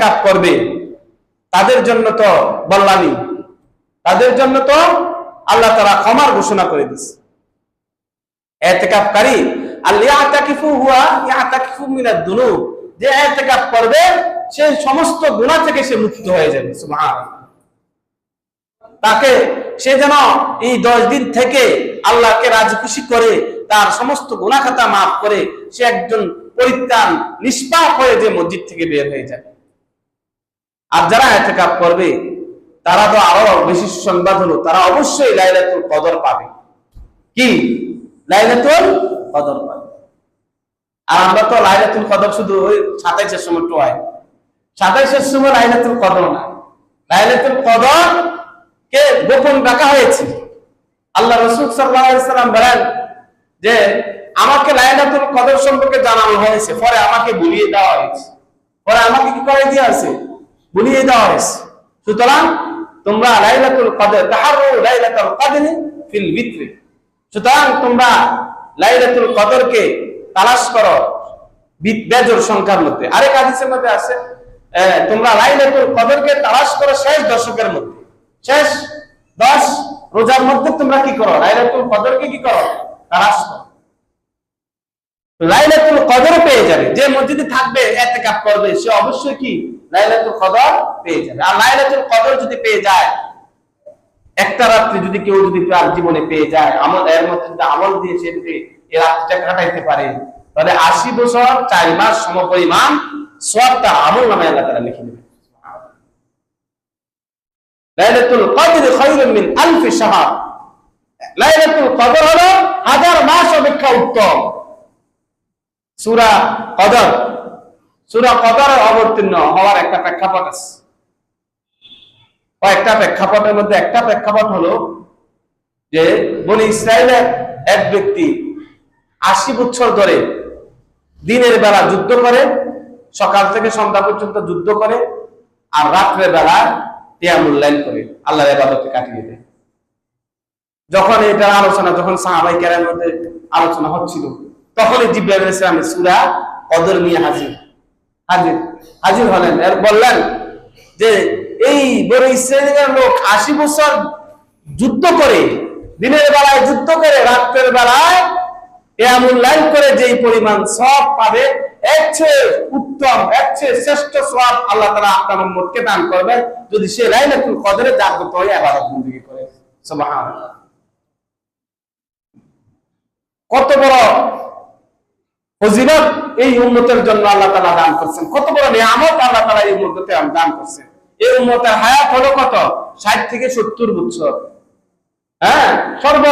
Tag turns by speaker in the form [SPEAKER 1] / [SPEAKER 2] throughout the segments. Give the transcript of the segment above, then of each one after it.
[SPEAKER 1] ইতিকাফ করবে তাদের জন্য তো বললামই, তাদের জন্য তো আল্লাহ তাআলা ক্ষমার ঘোষণা করে দিয়েছে। ইতিকাফকারী আল-ইয়াতাকিফু হুয়া ইয়াতাকিফু মিনাদ দুনুব, যে ইতিকাফ করবে সে সমস্ত গুনাহ থেকে সে মুক্ত হয়ে যাবে। সুবহানাল্লাহ। তাকে সে যেন এই 10 দিন থেকে আল্লাহকে রাজি খুশি করে তার সমস্ত গুনাহ খাতা মাফ করে সে একজন পরিত্রাণ নিষ্পাপ হয়ে যে মসজিদ থেকে বের হয়ে যাবে। আর যারা ইতিকাফ করবে তারা তো আরো বেশি সংবাদ হলো, তারা অবশ্যই লাইলাতুল কদর পাবে। কি লাইলাতুল কদর পাবে। আর আমরা তো লাইলাতুল কদর শুধু ওই 27-এর সময় টোয়াই, 27-এর সময় লাইলাতুল কদর না, লাইলাতুল কদর কে গোপন রাখা হয়েছে। আল্লাহ রাসূল সাল্লাল্লাহু আলাইহি সাল্লাম বলেন যে আমাকে লাইলাতুল কদর সম্পর্কে জানানো হয়েছে, পরে আমাকে ভুলিয়ে দেওয়া হয়েছে, পরে আমাকে কি করে দেওয়া হয়েছে, ভুলিয়ে দেওয়া হয়েছে। সুতরাং তোমরা লাইলাতুল কদর তাহারু লাইলাতুল কদরি ফিল বিত্র, সুতরাং তোমরা লাইলাতুল কদরকে তালাশ করো বেজোর সংখ্যার মধ্যে। আরেক হাদিসের মধ্যে আছে তোমরা লাইলাতুল কদরকে তালাশ করো শেষ দশকের মধ্যে, শেষ 10 রোজার মধ্যে তোমরা কি করো, লাইলাতুল কদরকে কি করো, তালাশ করো। লাইলাতুল কদর পেয়ে যাবে যে মসজিদে থাকবে ইতিকাফ করবে, সে অবশ্যই কি লাইলাতুল কদর পেয়ে যাবে। আর লাইলাতুল কদর যদি পেয়ে যায়, একটা রাত্রি যদি কেউ যদি তার জীবনে পেয়ে যায়, আমল এর মধ্যে যদি আমল দিয়ে সে যদি এই রাতটা কাটাইতে পারে, তাহলে 80 বছর 4 মাস সমপরিমাণ সওয়াবটা আমল নামে আল্লাহ তাআলা লিখে দেবেন। লাইলাতুল কদর খায়রুম মিন আলফি শাহর, লাইলাতুল কদর হলো 1000 মাস অপেক্ষা উত্তম। সূরা কদর, সূরা কদর অবতীর্ণ হওয়ার একটা প্রেক্ষাপট আছে। কয়েকটা প্রেক্ষাপটের মধ্যে একটা প্রেক্ষাপট হলো যে বনি ইসরাইলের এক ব্যক্তি 80 বছর ধরে দিনের বেলা যুদ্ধ করে, সকাল থেকে সন্ধ্যা পর্যন্ত যুদ্ধ করে, আর রাত্রে বেলা কিয়ামুল লাইল করে আল্লাহর ইবাদতে কাটিয়ে দেয়। যখন এটা আলোচনা, যখন সাহাবায়ে কেরামের মধ্যে আলোচনা হচ্ছিল, তখনই জিবরাইল আলাইহিস সালাম সূরা কদর নিয়ে হাজির হলেন। আর বললেন যে এই বনি ইসরাইলের লোক 80 বছর যুদ্ধ করে, দিনের বেলায় যুদ্ধ করে, রাতের বেলায় কিয়ামুল লাইল করে যেই পরিমাণ সওয়াব পাবে, এর চেয়ে উত্তম, এর চেয়ে শ্রেষ্ঠ সওয়াব আল্লাহ তাআলা আপনার উম্মতকে দান করবেন যদি সে লাইলাতুল কদরে জাগ্রত হয়ে ইবাদত বন্দেগী করে। সুবহানাল্লাহ। কত বড় ফজিলত এই উম্মতের জন্য আল্লাহ তাআলা দান করছেন, কত বড় নিয়ামত আল্লাহ তাআলা এই উম্মতকে দান করছেন। এই উম্মতের হায়াত হলো কত, 60 থেকে 70 বছর। হ্যাঁ, সর্ব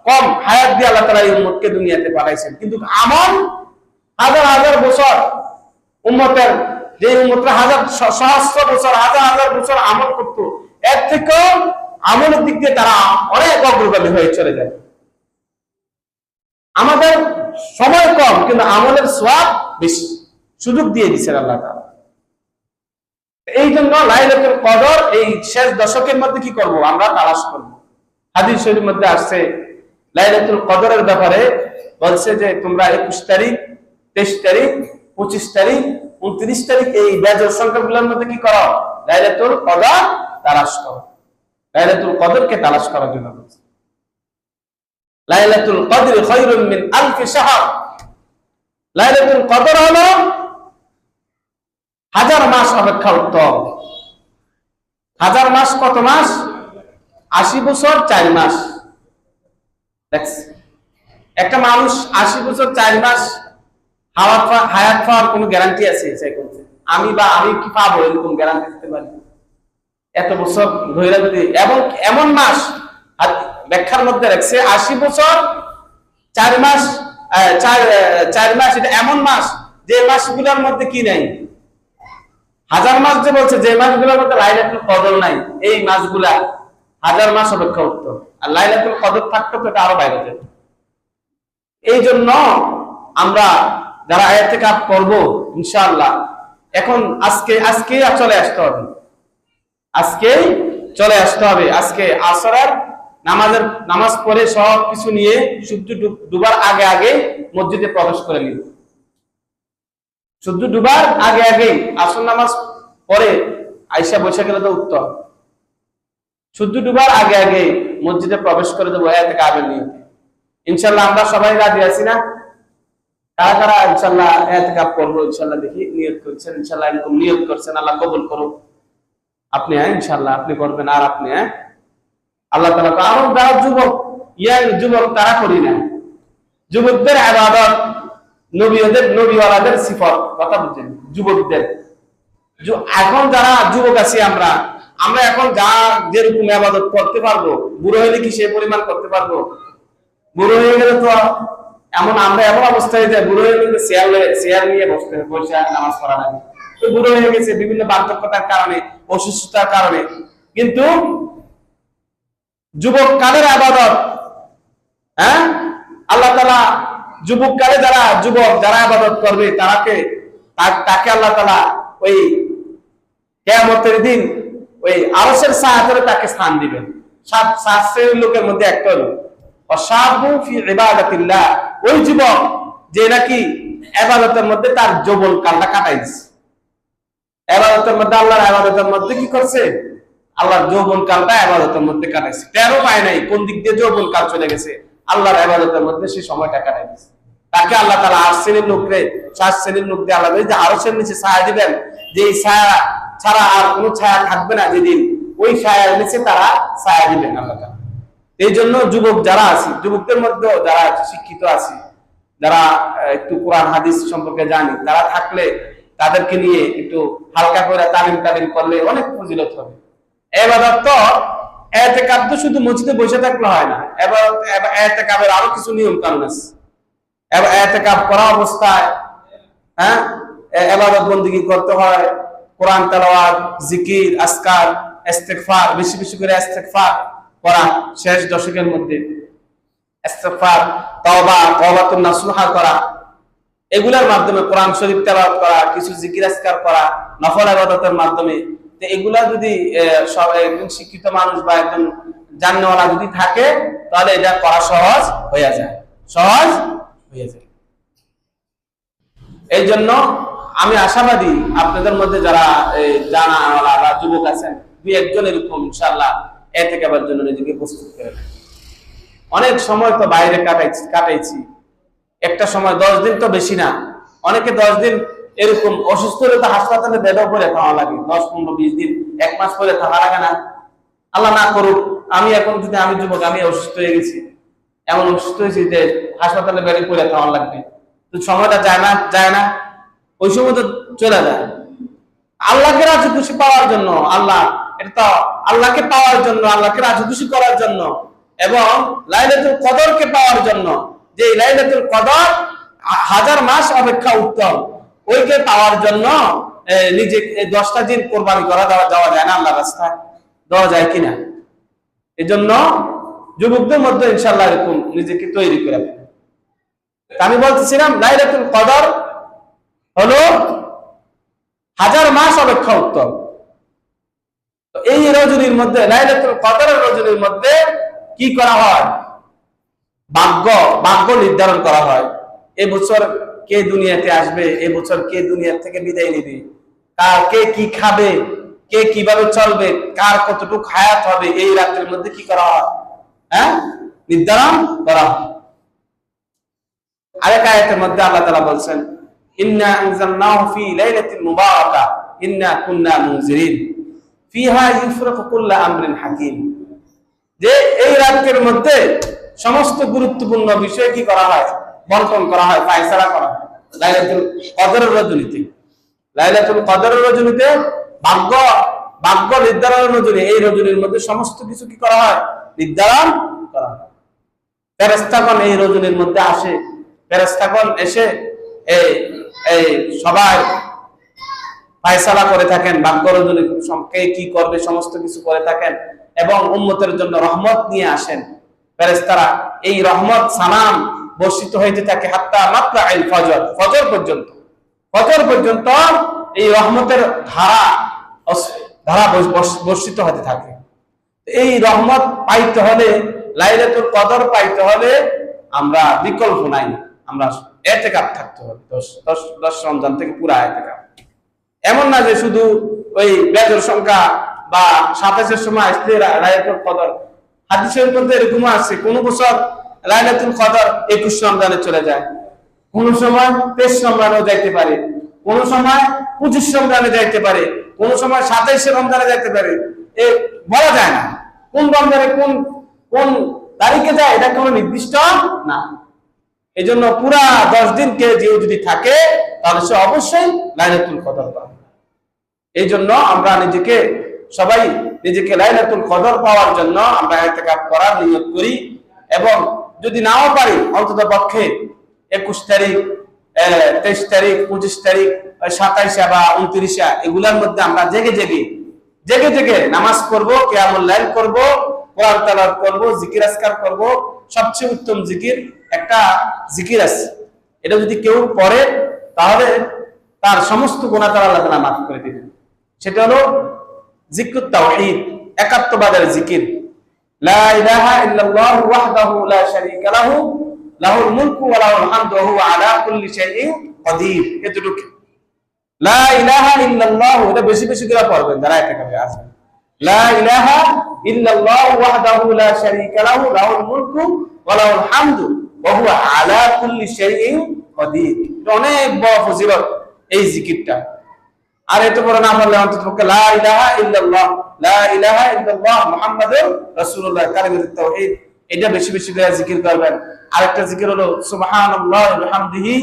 [SPEAKER 1] কম হায়াত দিয়ে আল্লাহ তাআলা এই উম্মতকে দুনিয়াতে পাঠাইছেন, কিন্তু আমল হাজার হাজার বছর। উম্মতের যে উম্মতরা সহস্র বছর, হাজার হাজার বছর আমল করতো, এর থেকেও আমলের দিক দিয়ে তারা অনেক অগ্রগামী হয়ে চলে যায়। আমাদের সময় কম, কিন্তু আমলের সওয়াব বেশি, সুযোগ দিয়ে দিচ্ছেন আল্লাহ তাআলা। এই জন্য লাইলাতুল কদর এই শেষ দশকের মধ্যে কি করব, আমরা তালাশ করব। হাদিস শরীফের মধ্যে আসছে লাইলাতুল কদরের ব্যাপারে বলছে যে তোমরা 21 তারিখ, 23 তারিখ, 25 তারিখ, 29 তারিখ এই বেজোর সংখ্যাগুলোর মধ্যে কি করো, লাইলাতুল কদর তালাশ করো। লাইলাতুল কদরকে তালাশ করার জন্য বলছে। লাইলাতুল কদর খায়রুম মিন আলফি শাহর, লাইলাতুল কদর হলো 1000 মাস অপেক্ষা উত্তম। 1000 মাস কত মাস? 80 বছর 4 মাস। একটা মানুষ 80 বছর 4 মাস হায়াত পাওয়ার কোন গ্যারান্টি আছে? আমি কি পাবো এরকম গ্যারান্টি দিতে পারি? এত বছর ধরে যদি, এবং এমন মাস ব্যাখ্যার মধ্যে রাখছে 80 বছর 4 মাস, 4 মাস এটা এমন মাস যে মাসগুলোর মধ্যে কি নাই, 1000 মাস যে বলছে যে মাসগুলোর মধ্যে লাইলাতুল কদর নাই, এই মাসগুলা 1000 মাস অপেক্ষা উত্তম। আর লাইলাতুল কদর থাকতো তো এটা আরো বাইরে যেত। এই জন্য আমরা যারা ইতিকাফ করব ইনশাআল্লাহ, এখন আজকে চলে আসতে হবে, আজকেই চলে আসতে হবে। আজকে আসরের নামাজ পড়ে সব কিছু নিয়ে সূর্য ডুবার আগে মসজিদে প্রবেশ করে নিব। সূর্য ডুবার আগে আসর নামাজ পরে আইসা বসে গেলে তো উত্তম। সূর্য ডুবার আগে আগে মসজিদে প্রবেশ করে দেবো ইতিকাফের নিয়তে। ইনশাআল্লাহ আমরা সবাই রাজি আছি না? কারা কারা ইনশাআল্লাহ ইতিকাফ করবো? ইনশাআল্লাহ দেখি নিয়ত করছেন, ইনশাআল্লাহ এরকম নিয়ত করছেন, আল্লাহ কবুল করুন। আপনি ইনশাআল্লাহ আপনি করবেন, আর আপনি আল্লাহ তাআলা আরো যারা যুবক যুবক তারা করি না। যুবকদের ইবাদত নবীওয়ালাদের সিফত কথা বুঝছেন। যুবকদের এখন যারা যুবক আছি আমরা এখন যা যেরকম ইবাদত করতে পারবো, বুড়ো হলে কি সেই পরিমাণ করতে পারবো? বুড়ো হয়ে গেলে তো আমরা এমন অবস্থায় যে বুড়ো হয়ে গেলে চেয়ার নিয়ে বসে নামাজ পড়া লাগে। তো বুড়ো হয়ে গেছে বিভিন্ন বার্ধক্যতার কারণে, অসুস্থতার কারণে। কিন্তু যুবক কালের ইবাদত, আল্লাহ তাআলা যুবক কালে যারা ইবাদত করবে তাকে আল্লাহ তাআলা ওই কিয়ামতের দিন ওই আরশের ছায়াতলে তাকে স্থান দিবেন। সাত শ্রেণীর লোকের মধ্যে একটা হলো ওয়াশাবু ফি ইবাদাতিল্লাহ, ওই যুবক যে নাকি ইবাদতের মধ্যে তার যৌবন কালটা কাটাইছে। ইবাদতের মধ্যে আল্লাহর ইবাদতের মধ্যে কি করছে? আল্লাহর যৌবন কালটা ইবাদতের মধ্যে কাটাইছে। টেরও পায় নাই কোন দিক দিয়ে যৌবন কাল চলে গেছে। আল্লাহর ইবাদতের মধ্যে সেই সময়টা কাটাইছে। তাকে আল্লাহ তাআলা 8 শ্রেণীর লোকরে 7 শ্রেণীর লোক দিয়ে আলাদা যে আরশের নিচে ছায়া দিবেন, যে এই ছায়া ছাড়া আর কোনো ছায়া থাকবে না যেদিন, ওই ছায়ার নিচে তারা ছায়া দিবেন আল্লাহ তাআলা। এই জন্য যুবক যারা আছি, যুবকদের মধ্যে যারা শিক্ষিত আছি, যারা একটু কোরআন হাদিস সম্পর্কে জানি, তারা থাকলে তাদেরকে নিয়ে একটু হালকা করে তালিম করলে অনেক ফজিলত হবে। ইবাদত তো ইতিকাফ তো শুধু মসজিদে বসে থাকলে হয় না। ইতিকাফের আরো কিছু নিয়ম কানুন আছে। ইতিকাফ করা অবস্থায় ইবাদত বন্দেগী করতে হয়, কোরআন তেলাওয়াত, জিকির, আজকার, ইস্তিগফার, বেশি বেশি করে ইস্তিগফার করা, শেষ দশকের মধ্যে ইস্তিগফার, তাওবাতুন নাসুহা করা, এগুলোর মাধ্যমে কোরআন শরীফ তেলাওয়াত করা, কিছু জিকির আজকার করা, নফল ইবাদতের মাধ্যমে। তো এগুলা যদি একজন শিক্ষিত মানুষ বা একজন জাননেওয়ালা যদি থাকে, তাহলে এটা করা সহজ হয়ে যায়। এই জন্য আমি আশাবাদী আপনাদের মধ্যে যারা জানাওয়ালা বা যুবক আছেন, দুই একজন এরকম ইনশাআল্লাহ ইতিকাফের জন্য নিজেকে প্রস্তুত করে নেন। অনেক সময় তো বাইরে কাটাইছি, একটা সময় 10 দিন তো বেশি না, অনেকে 10 দিন এরকম অসুস্থ হলে তো হাসপাতালে বেডও করে থাকা লাগে, 10, 15, 20 দিন, 1 মাস করে থাকা লাগে না? আল্লাহ না করুক আমি এখন যদি আমি যুবক, আমি অসুস্থ হয়ে গেছি, এমন অসুস্থ হয়েছি যে হাসপাতালে বেডে করে থাকা লাগবে, তো সময়টা যায় না, ওই সময় তো চলে যায়। আল্লাহকে রাজি খুশি পাওয়ার জন্য, এটা তো আল্লাহকে পাওয়ার জন্য, আল্লাহকে রাজি খুশি করার জন্য, এবং লাইলাতুল কদরকে পাওয়ার জন্য, যে লাইলাতুল কদর 1000 মাস অপেক্ষা উত্তম, ওইকে পাওয়ার জন্য নিজে 10টা দিন কোরবানি করা যাওয়া যায় না আল্লাহর রাস্তায়? দেওয়া যায় কিনা? এই জন্য যুবকদের মধ্যে ইনশাআল্লাহ এরকম নিজেকে তৈরি করে। আমি বলতেছিলাম লাইলাতুল কদর হলো 1000 মাস অপেক্ষা উত্তম। তো এই রজনীর মধ্যে, লাইলাতুল কদরের রজনীর মধ্যে কি করা হয়? ভাগ্য নির্ধারণ করা হয়। এবছর কে দুনিয়াতে আসবে, এবছর কে দুনিয়া থেকে বিদায় নেবে, কে কি খাবে, কে কিভাবে চলবে, কার কতটুকু হায়াত হবে, এই রাতের মধ্যে কি করা হয়? নির্ধারণ করা হয়। আরেক আয়াতের মধ্যে আল্লাহ তাআলা বলছেন, ইন্না আনজালনাহু ফি লাইলাতিন মুবারাকা ইন্না কুন্না মুনজিরিন ফিহা ইউফরাকু কুল্লু আমরিন হাকিম। যে এই রাতের মধ্যে সমস্ত গুরুত্বপূর্ণ বিষয় কি করা হয়? বন্টন করা হয়, ফায়সালা করা হয়। লাইলাতুল কদরের রজনীতে, লাইলাতুল কদরের রজনীতে ভাগ্য নির্ধারণের রজনী, এই রজনীর মধ্যে সমস্ত কিছু কি করা হয়? নির্ধারণ করা হয়। ফেরেশতাগণ এই রজনীর মধ্যে আসে, ফেরেশতাগণ এসে এই সবাই ফায়সালা করে থাকেন, ভাগ্য রজনী কে কি করবে সমস্ত কিছু করে থাকেন, এবং উম্মতের জন্য রহমত নিয়ে আসেন ফেরেশতারা। এই রহমত সালাম বর্ষিত হইতে থাকে হাত্তা মাতলাইল ফজর, ফজর পর্যন্ত এই রহমতের ধারা বর্ষিত হতে থাকে। এই রহমত পাইতে হলে, লাইলাতুল কদর পাইতে হলে আমরা বিকল্প নাই, আমরা ইতিকাফ থাকতে হবে 10 রমজান থেকে পুরা ইতিকাফ। এমন না যে শুধু ওই বেজর সংখ্যা বা 27-এর সময় আসলে লাইলাতুল কদর। হাদিসের মধ্যে এরকম আছে কোন বছর লাইলাতুল কদর 21 রমজানে চলে যায়, কোন সময় 23 রমজানেও যাইতে পারে, কোন সময় 25 রমজানে যাইতে পারে, কোন সময় 27 রমজানে যাইতে পারে। এ বলা যায় না কোন রমজানে কোন কোন তারিখে যায়, এটা কোনো নির্দিষ্ট না। এই জন্য পুরা 10 দিন কে যদি থাকে তাহলে সে অবশ্যই লাইলাতুল কদর পাবে। এই জন্য আমরা সবাই নিজেকে লাইলাতুল কদর পাওয়ার জন্য আমরা ইতিকাফ করার নিয়ত করি, এবং যদি নাও পারি অন্তত পক্ষে 21 তারিখ, 23 তারিখ, 25 তারিখ, 27 বা 29 এগুলোর মধ্যে আমরা জেগে জেগে নামাজ পড়বো, কিয়ামুল লাইল করবো, কোরআন তেলাওয়াত করবো, জিকির আজকার করবো। সবচেয়ে উত্তম জিকির একটা জিকির আছে, এটা যদি কেউ পড়ে তাহলে তার সমস্ত গুনাহ আল্লাহ তাআলা মাফ করে দিবেন। সেটা হলো জিকরুত তাওহীদ, একাত্মবাদের জিকির। লা ইলাহা ইল্লাল্লাহু ওয়াহদাহু লা শারীকা লাহু লাহুল মুলকু ওয়া লাহুল হামদু ওয়া হুয়া আলা কুল্লি শাইইন কাদির। এতটুকু লা ইলাহা ইল্লাল্লাহু, এটা বেশি বেশি করে পড়বেন যারা ইতিকাফে আছেন। লা ইলাহা ইল্লাল্লাহু ওয়াহদাহু লা শারীকা লাহু লাহুল মুলকু ওয়া লাহুল হামদু ওয়া হুয়া আলা কুল্লি শাইইন কাদির। এটা অনেক বড় ফজিলত এই জিকিরটা। আর এত বড় নাম বললে অন্তত লা ইলাহা ইল্লাল্লাহ, লা ইলাহা ইল্লাল্লাহ মুহাম্মাদুর রাসূলুল্লাহ, কালিমাতুত তাওহীদ, এটা বেশি বেশি করে জিকির করবেন। আরেকটা জিকির হলো সুবহানাল্লাহি ওয়া বিহামদিহি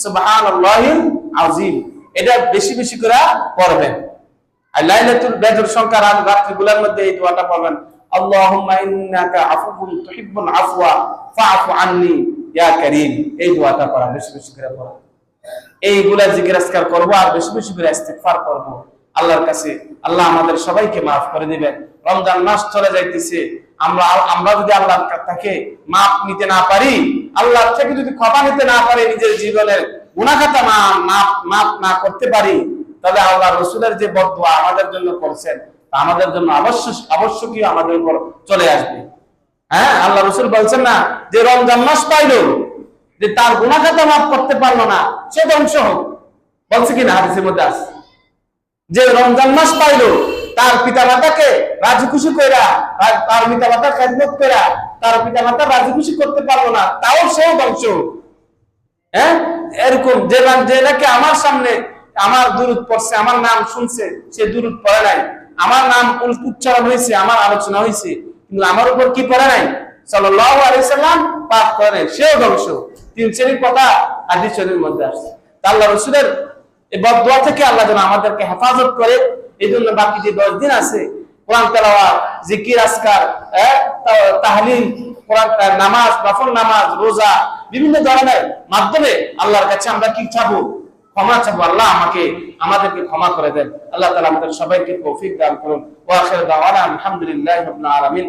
[SPEAKER 1] সুবহানাল্লাহিল আযীম, এটা বেশি বেশি করে পড়বেন। আর লাইলাতুল বদর সংখ্যা রাতগুলোর মধ্যে এই দোয়াটা পড়বেন, আল্লাহুম্মা ইন্নাকা আফুউন তুহিব্বুল আফওয়া ফাআফু আন্নী ইয়া কারীম। এই দোয়াটা পড়া বেশি বেশি করে পড়া। এইগুলা জিকির আজকার করবো আর বেশি বেশি করে ইস্তিগফার করবো আল্লাহর কাছে। আল্লাহ আমাদের সবাইকে মাফ করে দিবেন। রমজান মাস চলে যাইতেছে, আমরা যদি আল্লাহর থেকে মাফ নিতে না পারি, আল্লাহর থেকে যদি ক্ষমা নিতে না পারি, নিজের জীবনের গুনাহ খাতা মাফ না করতে পারি, তাহলে আল্লাহ রাসূলের যে বদদুয়া আমাদের জন্য করছেন তা আমাদের জন্য অবশ্যই আমাদের উপর চলে আসবে। হ্যাঁ, আল্লাহ রাসূল বলছেন না যে রমজান মাস পাইলো, যে তার গুনাহ খাতা মাফ করতে পারলো না সে ধ্বংস হোক, বলছে কিনা হাদিসের মধ্যে আছে। যে রমজান মাস পাইলো, তার পিতা মাতাকে রাজি খুশি কইরা, তার পিতা মাতার খেদমত কইরা তার পিতা মাতা রাজি খুশি করতে পারলো না, তাও সেও ধ্বংস হোক। হ্যাঁ, এরকম যে নাকি আমার সামনে আমার দুরূদ পড়ছে, আমার নাম শুনছে, সে দুরূদ পড়ে নাই, আমার নাম উচ্চারণ হয়েছে, আমার আলোচনা হয়েছে, কিন্তু আমার উপর কি পড়ে নাই, সাল্লাল্লাহু আলাইহি সাল্লাম পাঠ করে নাই, সেও ধ্বংস। 3 শ্রেণীর কথা হাদিস শরীফের মধ্যে আসছে। আল্লাহ রাসূলের এই বদদুয়া থেকে আল্লাহ যেন আমাদেরকে হেফাজত করে। এই জন্য বাকি যে 10 দিন আছে, কোরআন তেলাওয়াত, জিকির আজকার, তাহলিল, কোরআন নামাজ, নফল নামাজ, রোজা, বিভিন্ন ধরনের মাধ্যমে আল্লাহর কাছে আমরা কি চাবো? ক্ষমা চাবো। আল্লাহ আমাদেরকে ক্ষমা করে দেন। আল্লাহ তাআলা আমাদের সবাইকে তৌফিক দান করুন। ওয়া আখিরু দাওয়ানা আলহামদুলিল্লাহি রাব্বিল আলামিন।